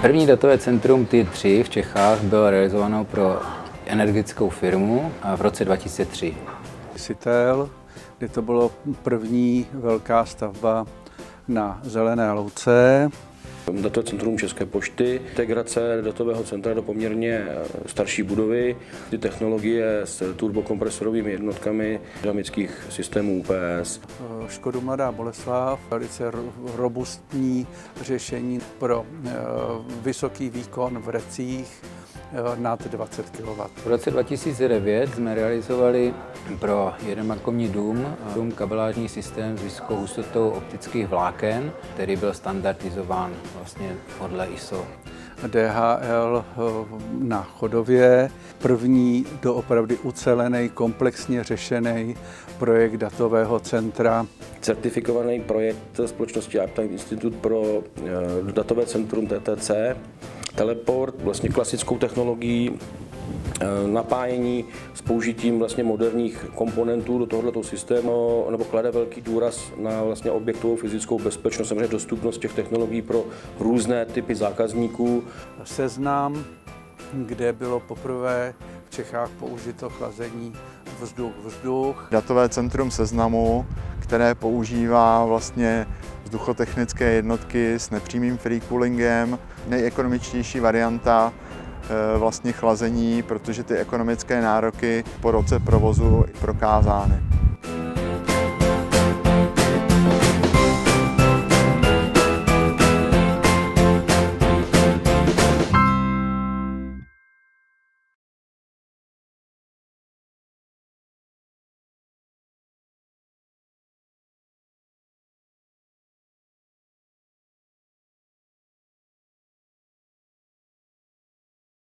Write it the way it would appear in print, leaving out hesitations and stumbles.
První datové centrum Tier 3 v Čechách bylo realizováno pro energetickou firmu v roce 2003. Sitel, kdy to bylo první velká stavba na zelené louce. Datové centrum České pošty, integrace datového centra do poměrně starší budovy, ty technologie s turbokompresorovými jednotkami dynamických systémů UPS. Škodu Mladá Boleslav, velice robustní řešení pro vysoký výkon v recích nad 20 kW. V roce 2009 jsme realizovali pro jeden bankovní dům kabelážní systém s vysokou hustotou optických vláken, který byl standardizován vlastně podle ISO. DHL na Chodově, první doopravdy ucelený, komplexně řešený projekt datového centra. Certifikovaný projekt společnosti Uptime Institute pro datové centrum TTC, teleport, vlastně klasickou technologií napájení s použitím vlastně moderních komponentů do tohoto systému, nebo klade velký důraz na vlastně objektovou fyzickou bezpečnost, samozřejmě dostupnost těch technologií pro různé typy zákazníků. Seznam, kde bylo poprvé v Čechách použito chlazení vzduch. Datové centrum Seznamu, které používá vlastně vzduchotechnické jednotky s nepřímým free coolingem, nejekonomičtější varianta vlastně chlazení, protože ty ekonomické nároky po roce provozu prokázány.